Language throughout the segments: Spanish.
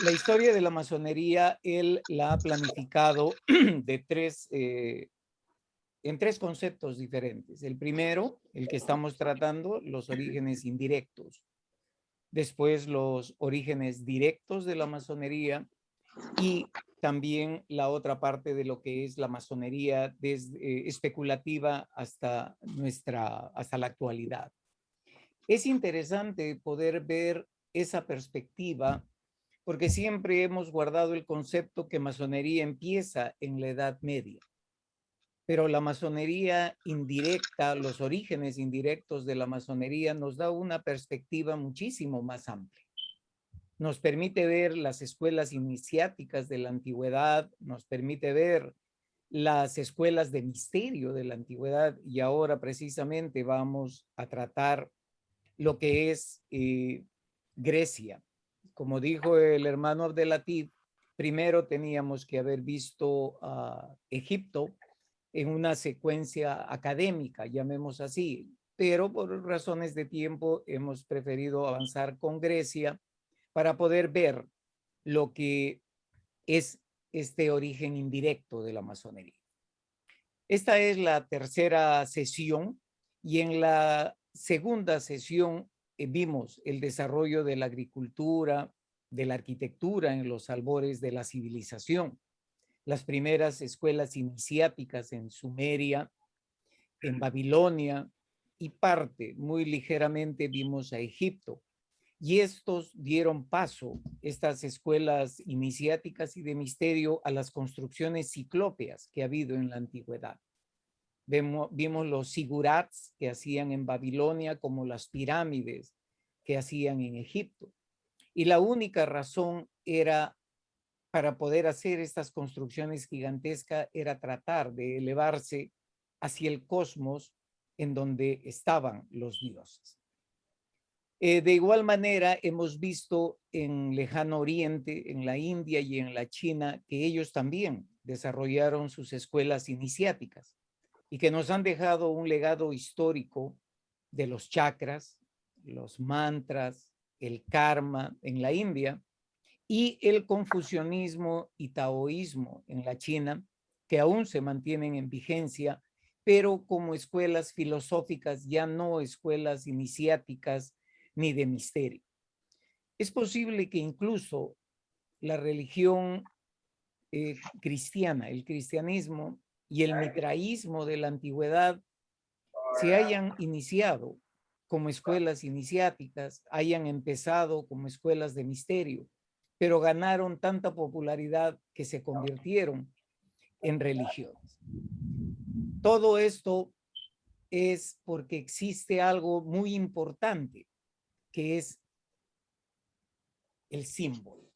La historia de la masonería, él la ha planificado de en tres conceptos diferentes. El primero, el que estamos tratando, los orígenes indirectos. Después, los orígenes directos de la masonería y también la otra parte de lo que es la masonería desde, especulativa hasta la actualidad. Es interesante poder ver esa perspectiva porque siempre hemos guardado el concepto que masonería empieza en la Edad Media, pero la masonería indirecta, los orígenes indirectos de la masonería nos da una perspectiva muchísimo más amplia. Nos permite ver las escuelas iniciáticas de la antigüedad, nos permite ver las escuelas de misterio de la antigüedad y ahora precisamente vamos a tratar lo que es Grecia. Como dijo el hermano Abdelatif, primero teníamos que haber visto a Egipto en una secuencia académica, llamemos así, pero por razones de tiempo hemos preferido avanzar con Grecia para poder ver lo que es este origen indirecto de la masonería. Esta es la tercera sesión y en la segunda sesión vimos el desarrollo de la agricultura, de la arquitectura en los albores de la civilización, las primeras escuelas iniciáticas en Sumeria, en Babilonia y parte, muy ligeramente vimos a Egipto. Y estos dieron paso, estas escuelas iniciáticas y de misterio, a las construcciones ciclópeas que ha habido en la antigüedad. Vimos los sigurats que hacían en Babilonia, como las pirámides que hacían en Egipto. Y la única razón era para poder hacer estas construcciones gigantescas era tratar de elevarse hacia el cosmos en donde estaban los dioses. De igual manera, hemos visto en Lejano Oriente, en la India y en la China, que ellos también desarrollaron sus escuelas iniciáticas y que nos han dejado un legado histórico de los chakras, los mantras, el karma en la India y el confucianismo y taoísmo en la China, que aún se mantienen en vigencia, pero como escuelas filosóficas, ya no escuelas iniciáticas ni de misterio. Es posible que incluso la religión cristiana, el cristianismo y el mitraísmo de la antigüedad se hayan iniciado como escuelas iniciáticas, hayan empezado como escuelas de misterio, pero ganaron tanta popularidad que se convirtieron en religiones. Todo esto es porque existe algo muy importante, que es el símbolo.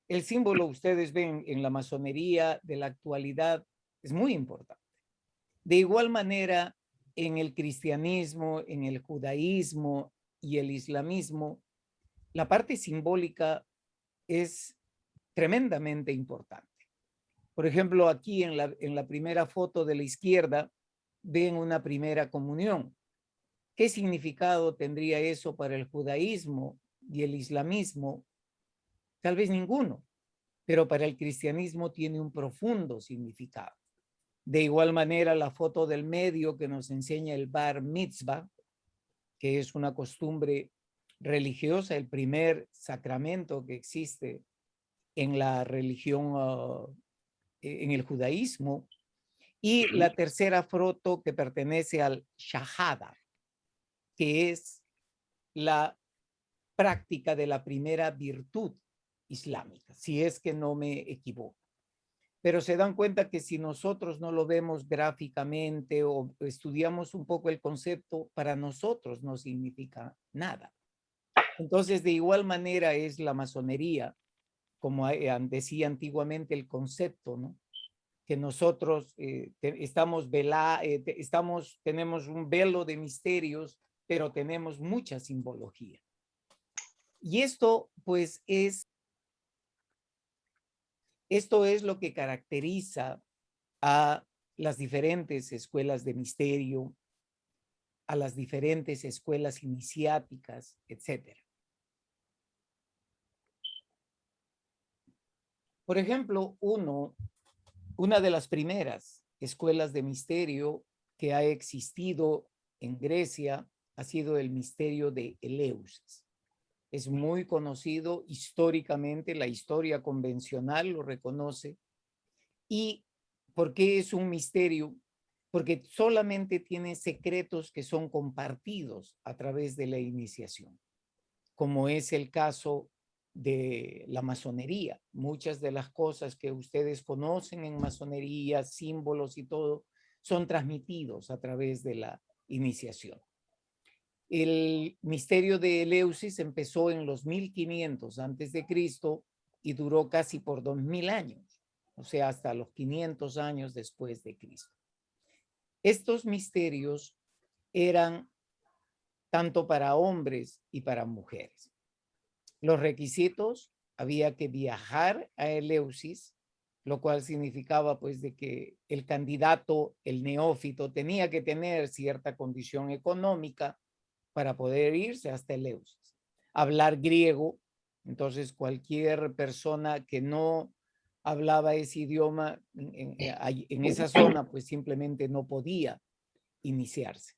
El símbolo, ustedes ven en la masonería de la actualidad, es muy importante. De igual manera, en el cristianismo, en el judaísmo y el islamismo, la parte simbólica es tremendamente importante. Por ejemplo, aquí en la primera foto de la izquierda, ven una primera comunión. ¿Qué significado tendría eso para el judaísmo y el islamismo? Tal vez ninguno, pero para el cristianismo tiene un profundo significado. De igual manera, la foto del medio que nos enseña el bar mitzvah, que es una costumbre religiosa, el primer sacramento que existe en la religión, en el judaísmo, y la tercera foto que pertenece al shahada, que es la práctica de la primera virtud islámica, si es que no me equivoco. Pero se dan cuenta que si nosotros no lo vemos gráficamente o estudiamos un poco el concepto, para nosotros no significa nada. Entonces, de igual manera es la masonería, como decía antiguamente el concepto, ¿no? Que nosotros tenemos un velo de misterios, pero tenemos mucha simbología. Y esto es lo que caracteriza a las diferentes escuelas de misterio, a las diferentes escuelas iniciáticas, etcétera. Por ejemplo, una de las primeras escuelas de misterio que ha existido en Grecia ha sido el misterio de Eleusis. Es muy conocido históricamente, la historia convencional lo reconoce. ¿Y por qué es un misterio? Porque solamente tiene secretos que son compartidos a través de la iniciación, como es el caso de la masonería. Muchas de las cosas que ustedes conocen en masonería, símbolos y todo, son transmitidos a través de la iniciación. El misterio de Eleusis empezó en los 1500 antes de Cristo y duró casi por 2000 años, o sea, hasta los 500 años después de Cristo. Estos misterios eran tanto para hombres y para mujeres. Los requisitos: había que viajar a Eleusis, lo cual significaba pues de que el candidato, el neófito, tenía que tener cierta condición económica para poder irse hasta Eleusis. Hablar griego, entonces cualquier persona que no hablaba ese idioma en esa zona, pues simplemente no podía iniciarse.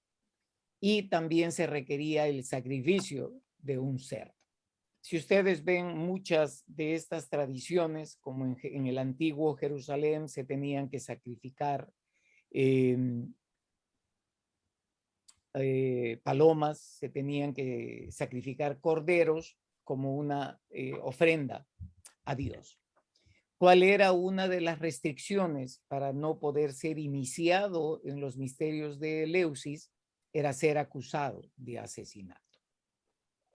Y también se requería el sacrificio de un cerdo. Si ustedes ven muchas de estas tradiciones, como en el antiguo Jerusalén, se tenían que sacrificar palomas, se tenían que sacrificar corderos como una ofrenda a Dios. ¿Cuál era una de las restricciones para no poder ser iniciado en los misterios de Eleusis? Era ser acusado de asesinato.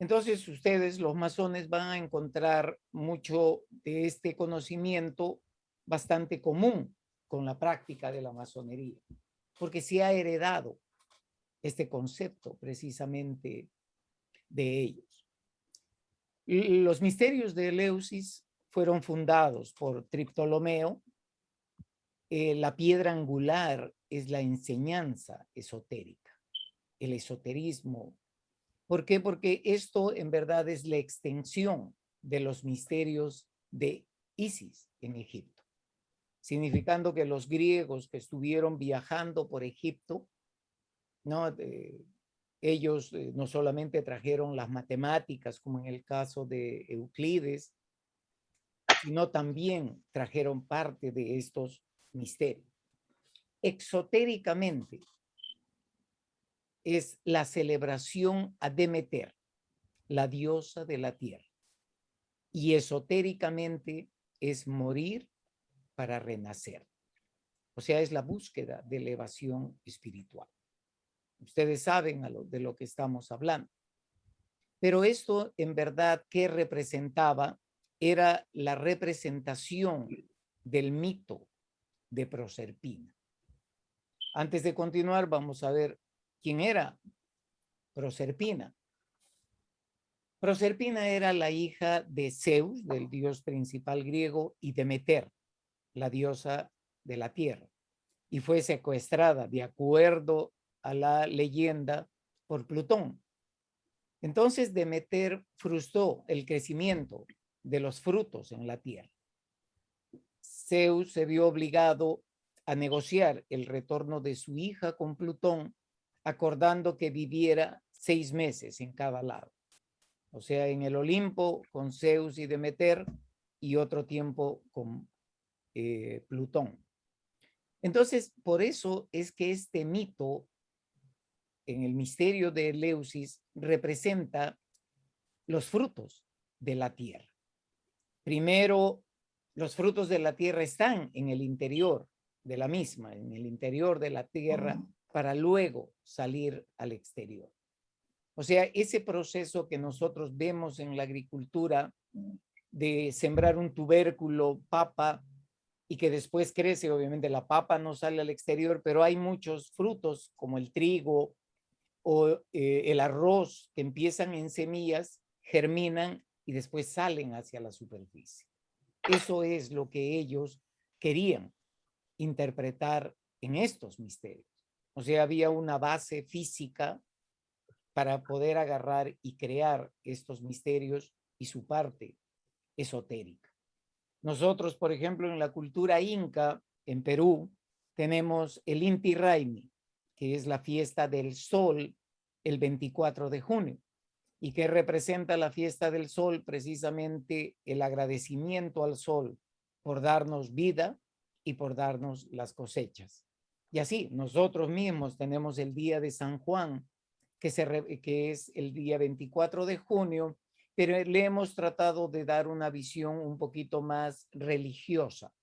Entonces ustedes, los masones, van a encontrar mucho de este conocimiento bastante común con la práctica de la masonería, porque se ha heredado este concepto precisamente de ellos. Los misterios de Eleusis fueron fundados por Triptolomeo. La piedra angular es la enseñanza esotérica, el esoterismo. ¿Por qué? Porque esto en verdad es la extensión de los misterios de Isis en Egipto, significando que los griegos que estuvieron viajando por Egipto, ¿no? Ellos no solamente trajeron las matemáticas, como en el caso de Euclides, sino también trajeron parte de estos misterios. Exotéricamente es la celebración a Demeter, la diosa de la tierra. Y esotéricamente es morir para renacer. O sea, es la búsqueda de elevación espiritual. Ustedes saben de lo que estamos hablando. Pero esto, en verdad, ¿qué representaba? Era la representación del mito de Proserpina. Antes de continuar, vamos a ver quién era Proserpina. Proserpina era la hija de Zeus, del dios principal griego, y Demeter, la diosa de la tierra, y fue secuestrada, de acuerdo a la leyenda, por Plutón. Entonces Demeter frustró el crecimiento de los frutos en la tierra. Zeus se vio obligado a negociar el retorno de su hija con Plutón, acordando que viviera 6 meses en cada lado. O sea, en el Olimpo con Zeus y Demeter, y otro tiempo con Plutón. Entonces, por eso es que este mito en el misterio de Eleusis representa los frutos de la tierra. Primero, los frutos de la tierra están en el interior de la misma, en el interior de la tierra, para luego salir al exterior. O sea, ese proceso que nosotros vemos en la agricultura de sembrar un tubérculo, papa, y que después crece, obviamente la papa no sale al exterior, pero hay muchos frutos como el trigo o el arroz que empiezan en semillas, germinan y después salen hacia la superficie. Eso es lo que ellos querían interpretar en estos misterios. O sea, había una base física para poder agarrar y crear estos misterios y su parte esotérica. Nosotros, por ejemplo, en la cultura inca, en Perú, tenemos el Inti Raymi, que es la fiesta del sol el 24 de junio y que representa la fiesta del sol, precisamente el agradecimiento al sol por darnos vida y por darnos las cosechas. Y así, nosotros mismos tenemos el día de San Juan, que es el día 24 de junio, pero le hemos tratado de dar una visión un poquito más religiosa.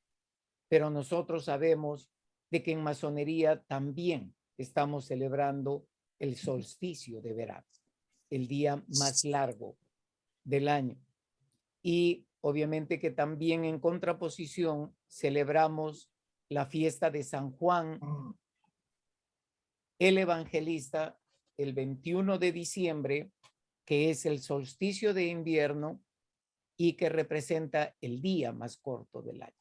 Pero nosotros sabemos de que en masonería también estamos celebrando el solsticio de verano, el día más largo del año. Y obviamente que también en contraposición celebramos la fiesta de San Juan el Evangelista el 21 de diciembre, que es el solsticio de invierno y que representa el día más corto del año.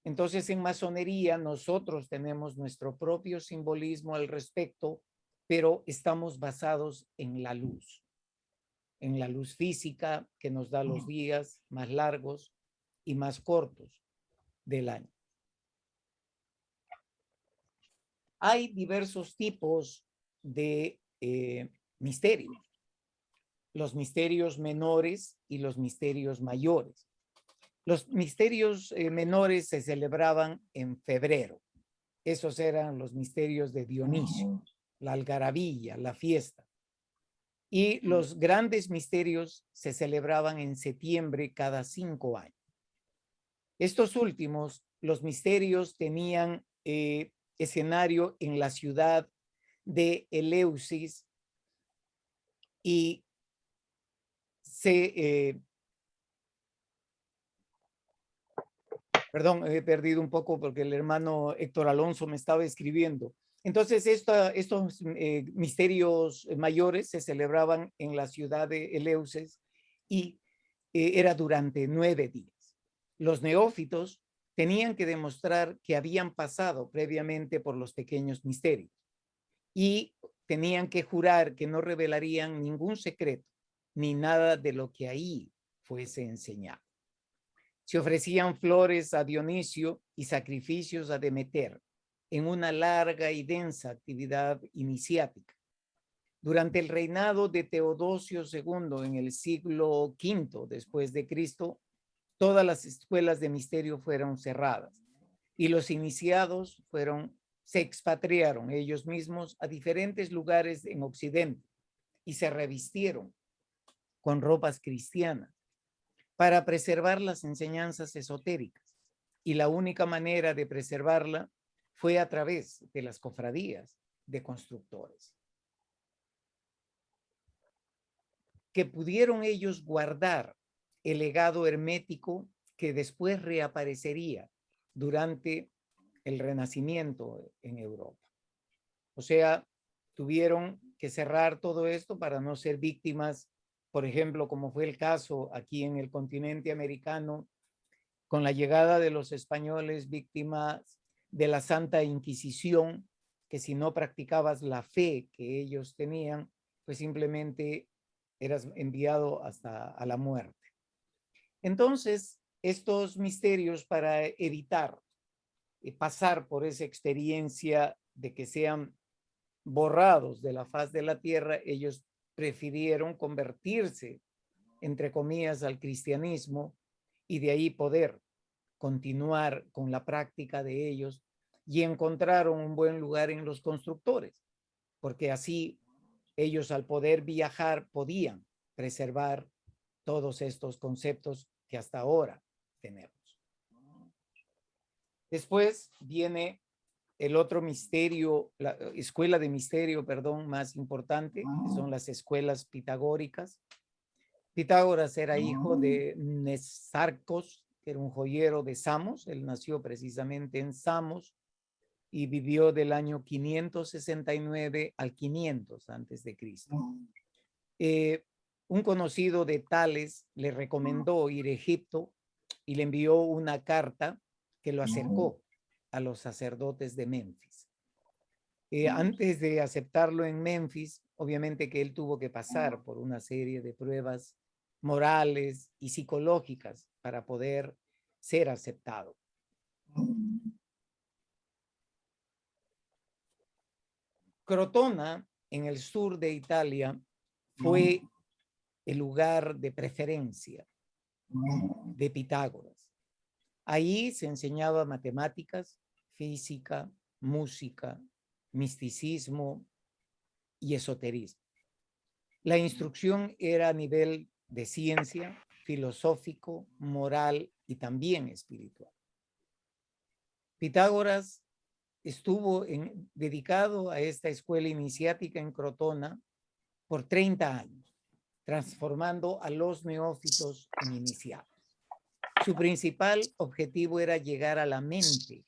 Entonces, en masonería nosotros tenemos nuestro propio simbolismo al respecto, pero estamos basados en la luz física que nos da los días más largos y más cortos del año. Hay diversos tipos de misterios, los misterios menores y los misterios mayores. Los misterios menores se celebraban en febrero. Esos eran los misterios de Dionisio, la algarabía, la fiesta. Y los grandes misterios se celebraban en septiembre cada 5 años. Estos últimos, los misterios tenían escenario en la ciudad de Eleusis y perdón, he perdido un poco porque el hermano Héctor Alonso me estaba escribiendo. Entonces, estos misterios mayores se celebraban en la ciudad de Eleusis y era durante 9 días. Los neófitos tenían que demostrar que habían pasado previamente por los pequeños misterios y tenían que jurar que no revelarían ningún secreto ni nada de lo que ahí fuese enseñado. Se ofrecían flores a Dionisio y sacrificios a Demeter en una larga y densa actividad iniciática. Durante el reinado de Teodosio II en el siglo V después de Cristo, todas las escuelas de misterio fueron cerradas y los iniciados se expatriaron ellos mismos a diferentes lugares en Occidente y se revistieron con ropas cristianas para preservar las enseñanzas esotéricas. Y la única manera de preservarla fue a través de las cofradías de constructores, que pudieron ellos guardar el legado hermético que después reaparecería durante el Renacimiento en Europa. O sea, tuvieron que cerrar todo esto para no ser víctimas, por ejemplo, como fue el caso aquí en el continente americano, con la llegada de los españoles, víctimas de la Santa Inquisición, que si no practicabas la fe que ellos tenían, pues simplemente eras enviado hasta a la muerte. Entonces, estos misterios, para evitar pasar por esa experiencia de que sean borrados de la faz de la tierra, ellos prefirieron convertirse, entre comillas, al cristianismo y de ahí poder continuar con la práctica de ellos, y encontraron un buen lugar en los constructores, porque así ellos, al poder viajar, podían preservar todos estos conceptos que hasta ahora tenemos. Después viene el otro misterio, la escuela de misterio, perdón, más importante, que son las escuelas pitagóricas. Pitágoras era hijo de Nesarcos, que era un joyero de Samos. Él nació precisamente en Samos y vivió del año 569 al 500 antes de Cristo. Un conocido de Tales le recomendó ir a Egipto y le envió una carta que lo acercó a los sacerdotes de Memphis. Antes de aceptarlo en Memphis, obviamente que él tuvo que pasar por una serie de pruebas morales y psicológicas para poder ser aceptado. Crotona, en el sur de Italia, fue el lugar de preferencia de Pitágoras. Ahí se enseñaba matemáticas, física, música, misticismo y esoterismo. La instrucción era a nivel de ciencia, filosófico, moral y también espiritual. Pitágoras estuvo dedicado a esta escuela iniciática en Crotona por 30 años, transformando a los neófitos en iniciados. Su principal objetivo era llegar a la mente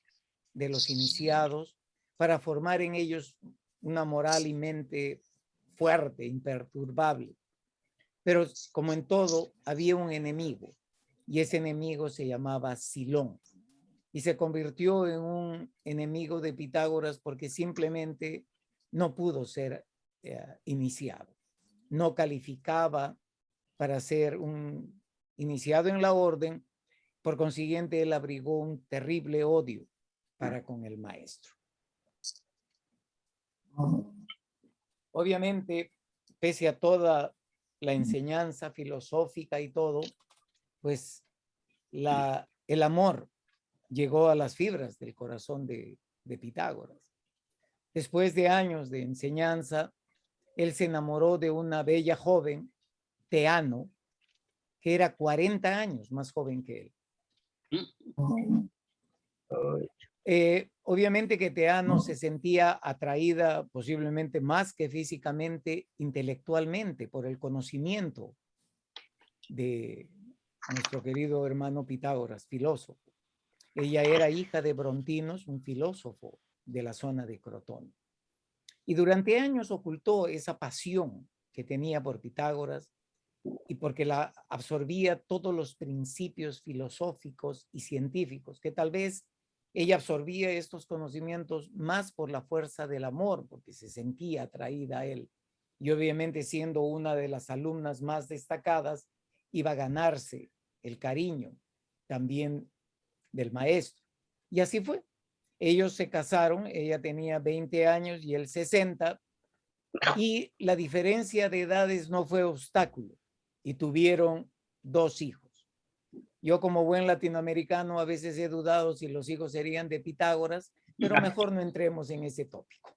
de los iniciados para formar en ellos una moral y mente fuerte, imperturbable. Pero como en todo, había un enemigo y ese enemigo se llamaba Silón y se convirtió en un enemigo de Pitágoras porque simplemente no pudo ser iniciado. No calificaba para ser un iniciado en la orden. Por consiguiente, él abrigó un terrible odio para con el maestro. Obviamente, pese a toda la enseñanza filosófica y todo, pues el amor llegó a las fibras del corazón de Pitágoras. Después de años de enseñanza, él se enamoró de una bella joven, Teano, que era 40 años más joven que él. Obviamente que Teano se sentía atraída posiblemente más que físicamente, intelectualmente, por el conocimiento de nuestro querido hermano Pitágoras, filósofo. Ella era hija de Brontinos, un filósofo de la zona de Crotona. Y durante años ocultó esa pasión que tenía por Pitágoras y porque la absorbía todos los principios filosóficos y científicos, que tal vez ella absorbía estos conocimientos más por la fuerza del amor, porque se sentía atraída a él. Y obviamente siendo una de las alumnas más destacadas, iba a ganarse el cariño también del maestro. Y así fue. Ellos se casaron, ella tenía 20 años y él 60, y la diferencia de edades no fue obstáculo, y tuvieron 2 hijos. Yo como buen latinoamericano a veces he dudado si los hijos serían de Pitágoras, pero mejor no entremos en ese tópico.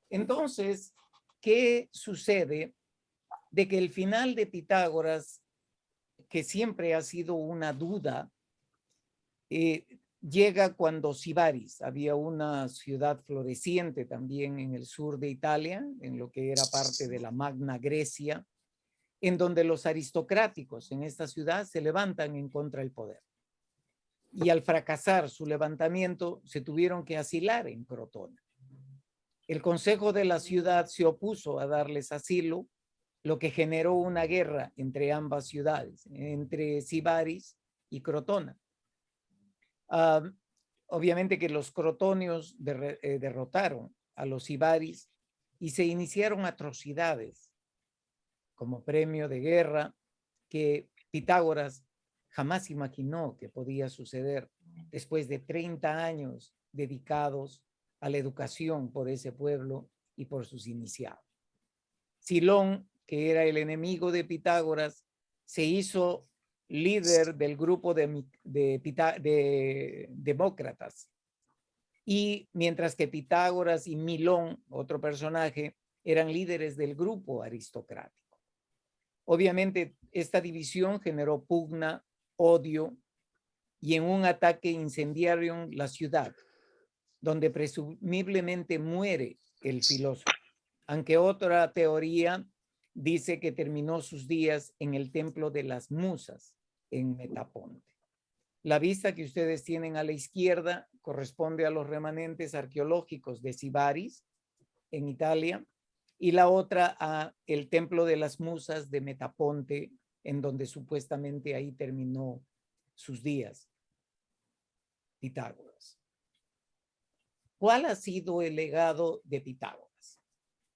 Entonces, ¿qué sucede? De que el final de Pitágoras, que siempre ha sido una duda, llega cuando Sibaris, había una ciudad floreciente también en el sur de Italia, en lo que era parte de la Magna Grecia, en donde los aristocráticos en esta ciudad se levantan en contra del poder. Y al fracasar su levantamiento, se tuvieron que asilar en Crotona. El consejo de la ciudad se opuso a darles asilo, lo que generó una guerra entre ambas ciudades, entre Sibaris y Crotona. Obviamente que los crotonios derrotaron a los sibaris y se iniciaron atrocidades como premio de guerra que Pitágoras jamás imaginó que podía suceder después de 30 años dedicados a la educación por ese pueblo y por sus iniciados. Silón, que era el enemigo de Pitágoras, se hizo líder del grupo de demócratas. Y mientras que Pitágoras y Milón, otro personaje, eran líderes del grupo aristocrático. Obviamente, esta división generó pugna, odio, y en un ataque incendiaron la ciudad, donde presumiblemente muere el filósofo. Aunque otra teoría dice que terminó sus días en el templo de las Musas, en Metaponte. La vista que ustedes tienen a la izquierda corresponde a los remanentes arqueológicos de Sibaris, en Italia, y la otra a el templo de las Musas de Metaponte, en donde supuestamente ahí terminó sus días Pitágoras. ¿Cuál ha sido el legado de Pitágoras?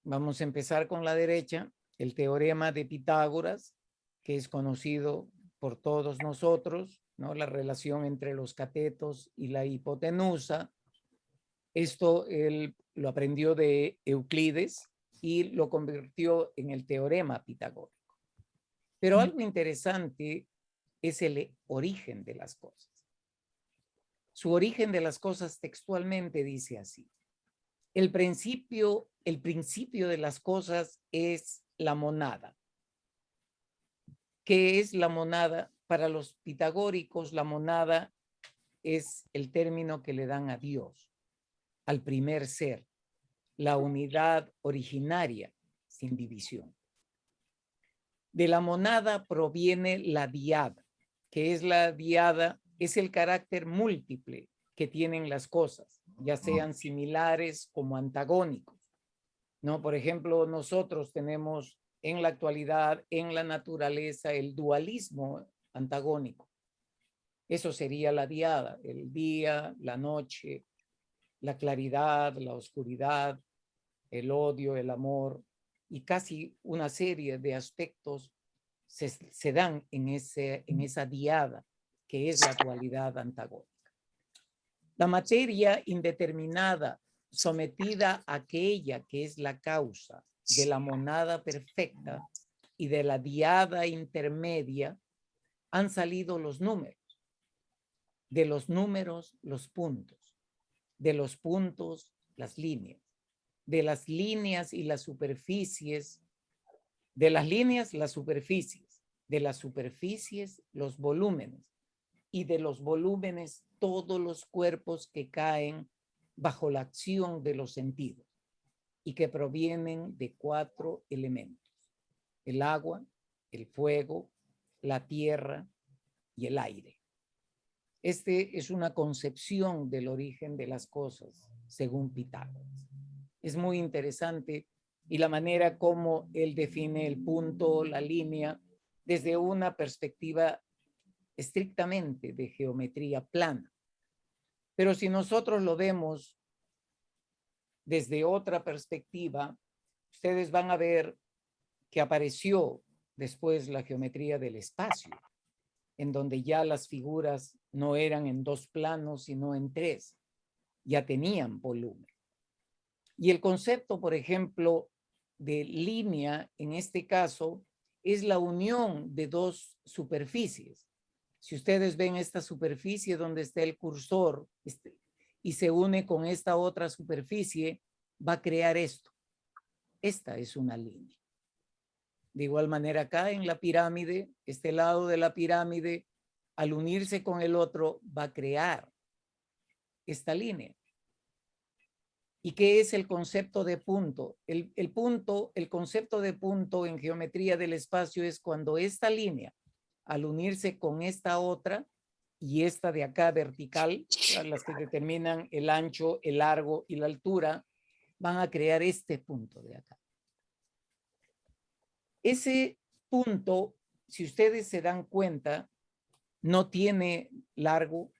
Vamos a empezar con la derecha, el teorema de Pitágoras, que es conocido por todos nosotros, ¿no? La relación entre los catetos y la hipotenusa. Esto él lo aprendió de Euclides y lo convirtió en el teorema pitagórico. Pero algo interesante es el origen de las cosas. Su origen de las cosas textualmente dice así: el principio de las cosas es la monada. ¿Qué es la monada? Para los pitagóricos, la monada es el término que le dan a Dios, al primer ser, la unidad originaria sin división. De la monada proviene la diada, que es la diada, es el carácter múltiple que tienen las cosas, ya sean similares como antagónicos, ¿no? Por ejemplo, nosotros tenemos en la actualidad, en la naturaleza, el dualismo antagónico. Eso sería la diada, el día, la noche, la claridad, la oscuridad, el odio, el amor, y casi una serie de aspectos se dan en esa diada que es la dualidad antagónica. La materia indeterminada sometida a aquella que es la causa de la monada perfecta y de la diada intermedia, han salido los números, de los números los puntos, de los puntos las líneas, de las líneas y las superficies, de las líneas las superficies, de las superficies los volúmenes y de los volúmenes todos los cuerpos que caen bajo la acción de los sentidos y que provienen de 4 elementos: el agua, el fuego, la tierra y el aire. Este es una concepción del origen de las cosas, según Pitágoras. Es muy interesante y la manera como él define el punto, la línea, desde una perspectiva estrictamente de geometría plana. Pero si nosotros lo vemos desde otra perspectiva, ustedes van a ver que apareció después la geometría del espacio, en donde ya las figuras no eran en 2 planos, sino en 3, ya tenían volumen. Y el concepto, por ejemplo, de línea, en este caso, es la unión de 2 superficies. Si ustedes ven esta superficie donde está el cursor y se une con esta otra superficie, va a crear esto. Esta es una línea. De igual manera acá en la pirámide, este lado de la pirámide, al unirse con el otro, va a crear esta línea. ¿Y qué es el concepto de punto? El concepto de punto en geometría del espacio es cuando esta línea, al unirse con esta otra y esta de acá vertical, las que determinan el ancho, el largo y la altura, van a crear este punto de acá. Ese punto, si ustedes se dan cuenta, no tiene largo,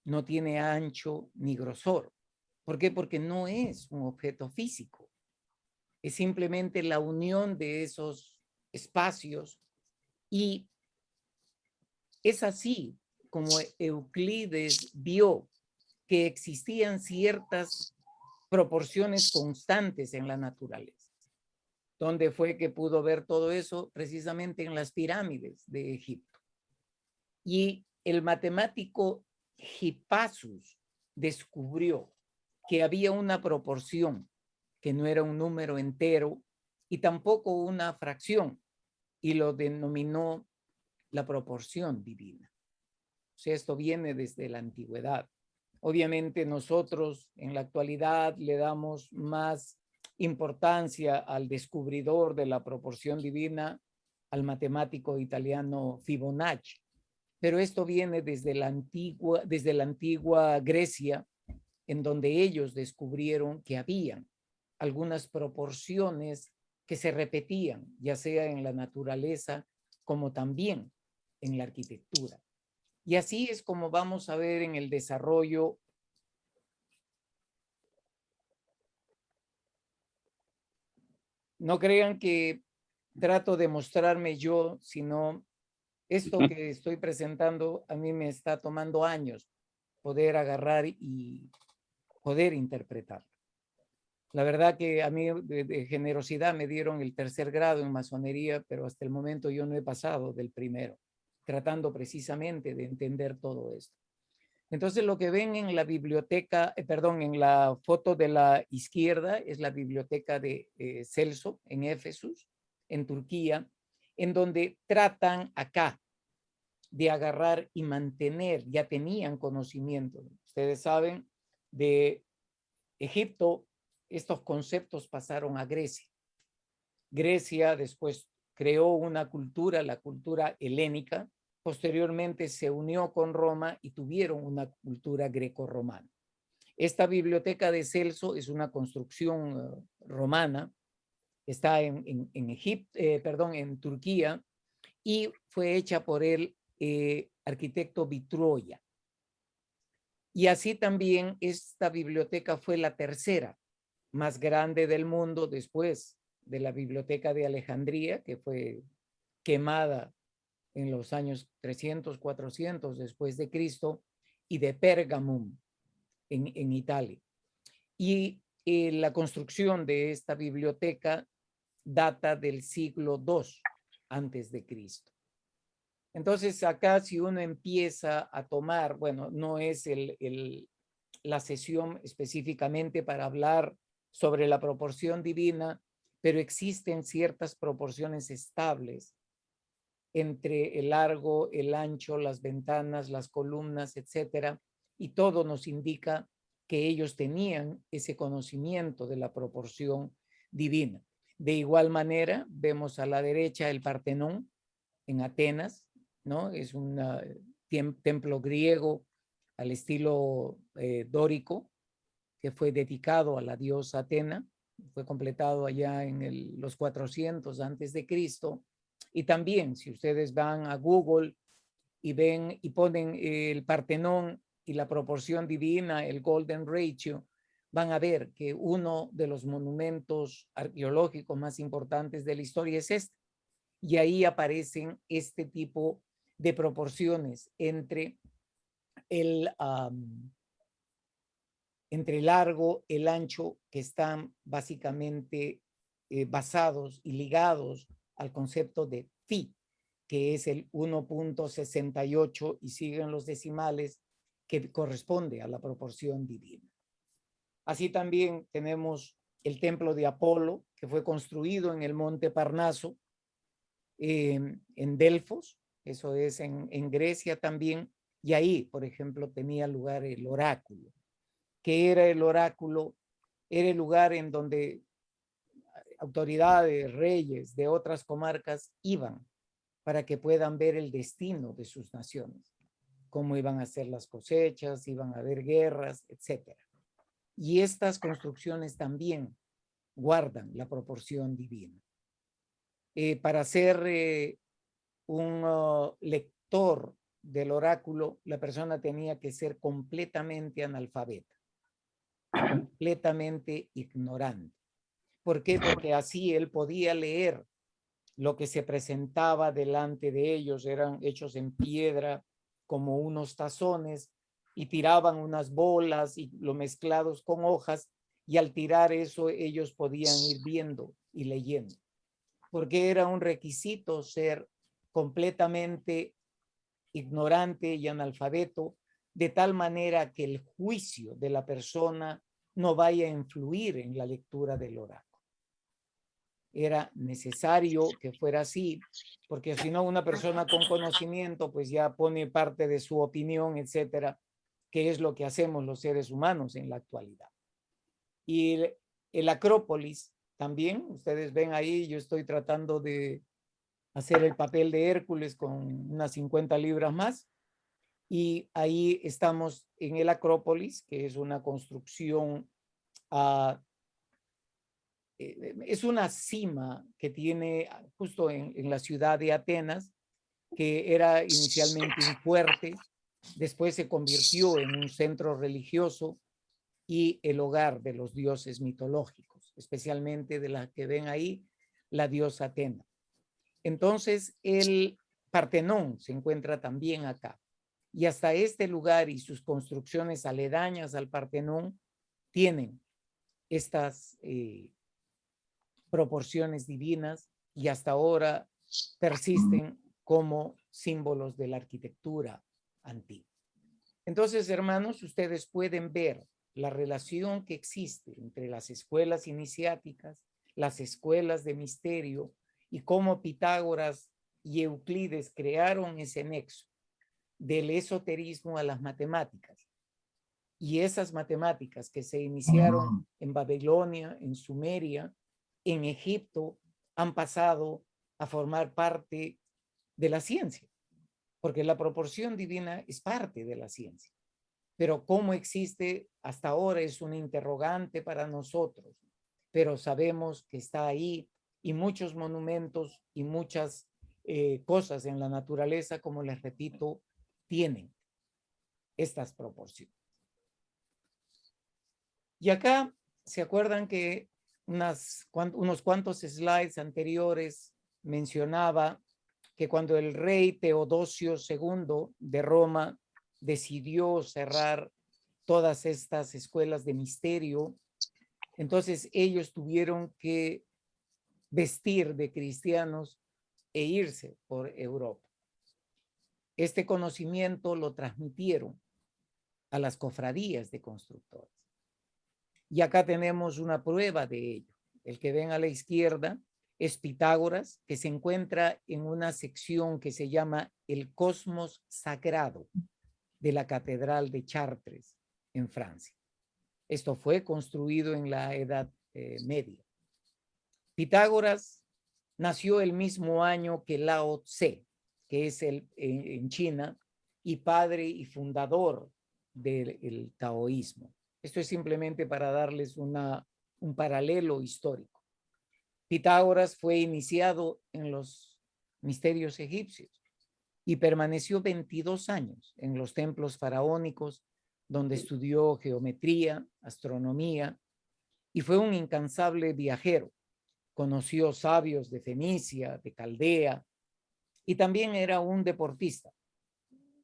no tiene ancho ni grosor. ¿Por qué? Porque no es un objeto físico. Es simplemente la unión de esos espacios y es así como Euclides vio que existían ciertas proporciones constantes en la naturaleza. ¿Dónde fue que pudo ver todo eso? Precisamente en las pirámides de Egipto. Y el matemático Hippasus descubrió que había una proporción que no era un número entero y tampoco una fracción, y lo denominó la proporción divina. O sea, esto viene desde la antigüedad. Obviamente nosotros en la actualidad le damos más importancia al descubridor de la proporción divina, al matemático italiano Fibonacci. Pero esto viene desde la antigua Grecia, en donde ellos descubrieron que habían algunas proporciones que se repetían, ya sea en la naturaleza como también en la arquitectura. Y así es como vamos a ver en el desarrollo. No crean que trato de mostrarme yo, sino Esto que estoy presentando a mí me está tomando años poder agarrar y poder interpretar. La verdad que a mí de generosidad me dieron el 3er grado en masonería, pero hasta el momento yo no he pasado del primero, tratando precisamente de entender todo esto. Entonces lo que ven en la biblioteca, perdón, en la foto de la izquierda es la biblioteca de Celso en Éfesus, en Turquía, en donde tratan acá de agarrar y mantener, ya tenían conocimiento. Ustedes saben, de Egipto, estos conceptos pasaron a Grecia. Grecia después creó una cultura, la cultura helénica, posteriormente se unió con Roma y tuvieron una cultura greco-romana. Esta biblioteca de Celso es una construcción romana, está en Egipto, perdón, en Turquía, y fue hecha por el arquitecto Vitroya. Y así también esta biblioteca fue la 3ª más grande del mundo después de la biblioteca de Alejandría, que fue quemada en los años 300, 400 después de Cristo, y de Pergamum en Italia. Y la construcción de esta biblioteca data del siglo II antes de Cristo. Entonces acá si uno empieza a tomar, bueno, no es la sesión específicamente para hablar sobre la proporción divina, pero existen ciertas proporciones estables entre el largo, el ancho, las ventanas, las columnas, etcétera, y todo nos indica que ellos tenían ese conocimiento de la proporción divina. De igual manera, vemos a la derecha el Partenón en Atenas, ¿no? Es un templo griego al estilo dórico, que fue dedicado a la diosa Atena, fue completado allá en los 400 antes de Cristo. Y también, si ustedes van a Google y ven y ponen el Partenón y la proporción divina, el Golden Ratio, van a ver que uno de los monumentos arqueológicos más importantes de la historia es este. Y ahí aparecen este tipo de proporciones entre el largo, el ancho, que están básicamente basados y ligados al concepto de phi, que es el 1.68 y siguen los decimales, que corresponde a la proporción divina. Así también tenemos el templo de Apolo, que fue construido en el monte Parnaso, en Delfos, eso es en Grecia también, y ahí, por ejemplo, tenía lugar el oráculo. ¿Qué era el oráculo? Era el lugar en donde autoridades, reyes de otras comarcas iban para que puedan ver el destino de sus naciones, cómo iban a ser las cosechas, iban a haber guerras, etcétera. Y estas construcciones también guardan la proporción divina. Para ser un lector del oráculo, la persona tenía que ser completamente analfabeta, completamente ignorante. ¿Por qué? Porque así él podía leer lo que se presentaba delante de ellos. Eran hechos en piedra como unos tazones y tiraban unas bolas y lo mezclados con hojas, y al tirar eso ellos podían ir viendo y leyendo, porque era un requisito ser completamente ignorante y analfabeto, de tal manera que el juicio de la persona no vaya a influir en la lectura del oráculo. Era necesario que fuera así, porque si no, una persona con conocimiento pues ya pone parte de su opinión, etcétera, que es lo que hacemos los seres humanos en la actualidad. Y el Acrópolis también, ustedes ven ahí, yo estoy tratando de hacer el papel de Hércules con unas 50 libras más, y ahí estamos en el Acrópolis, que es una construcción, es una cima que tiene justo en la ciudad de Atenas, que era inicialmente un fuerte, después se convirtió en un centro religioso y el hogar de los dioses mitológicos, especialmente de la que ven ahí, la diosa Atena. Entonces, Partenón se encuentra también acá. Y hasta este lugar y sus construcciones aledañas al Partenón tienen estas proporciones divinas y hasta ahora persisten como símbolos de la arquitectura antigua. Entonces, hermanos, ustedes pueden ver la relación que existe entre las escuelas iniciáticas, las escuelas de misterio y cómo Pitágoras y Euclides crearon ese nexo del esoterismo a las matemáticas. Y esas matemáticas que se iniciaron en Babilonia, en Sumeria, en Egipto, han pasado a formar parte de la ciencia, porque la proporción divina es parte de la ciencia. Pero cómo existe hasta ahora es un interrogante para nosotros, pero sabemos que está ahí y muchos monumentos y muchas cosas en la naturaleza, como les repito, tienen estas proporciones. Y acá, ¿se acuerdan que unos cuantos slides anteriores mencionaba que cuando el rey Teodosio II de Roma decidió cerrar todas estas escuelas de misterio, entonces ellos tuvieron que vestir de cristianos e irse por Europa? Este conocimiento lo transmitieron a las cofradías de constructores. Y acá tenemos una prueba de ello. El que ven a la izquierda es Pitágoras, que se encuentra en una sección que se llama el Cosmos Sagrado de la Catedral de Chartres, en Francia. Esto fue construido en la Edad Media. Pitágoras nació el mismo año que Lao Tse, que es en China, y padre y fundador del taoísmo. Esto es simplemente para darles un paralelo histórico. Pitágoras fue iniciado en los misterios egipcios y permaneció 22 años en los templos faraónicos, donde estudió geometría, astronomía, y fue un incansable viajero. Conoció sabios de Fenicia, de Caldea, y también era un deportista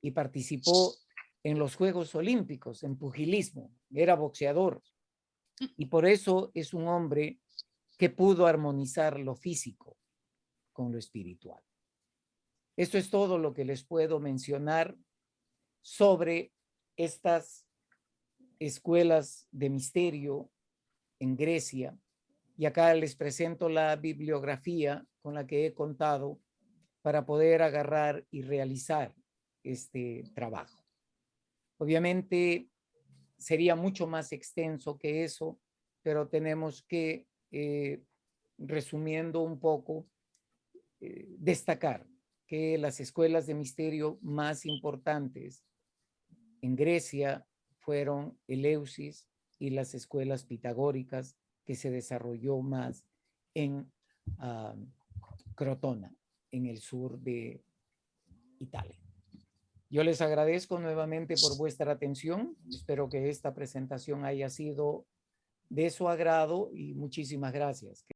y participó en los Juegos Olímpicos, en pugilismo, era boxeador. Y por eso es un hombre que pudo armonizar lo físico con lo espiritual. Esto es todo lo que les puedo mencionar sobre estas escuelas de misterio en Grecia. Y acá les presento la bibliografía con la que he contado para poder agarrar y realizar este trabajo. Obviamente sería mucho más extenso que eso, pero tenemos que, resumiendo un poco, destacar que las escuelas de misterio más importantes en Grecia fueron Eleusis y las escuelas pitagóricas, que se desarrolló más en Crotona, en el sur de Italia. Yo les agradezco nuevamente por vuestra atención. Espero que esta presentación haya sido de su agrado y muchísimas gracias.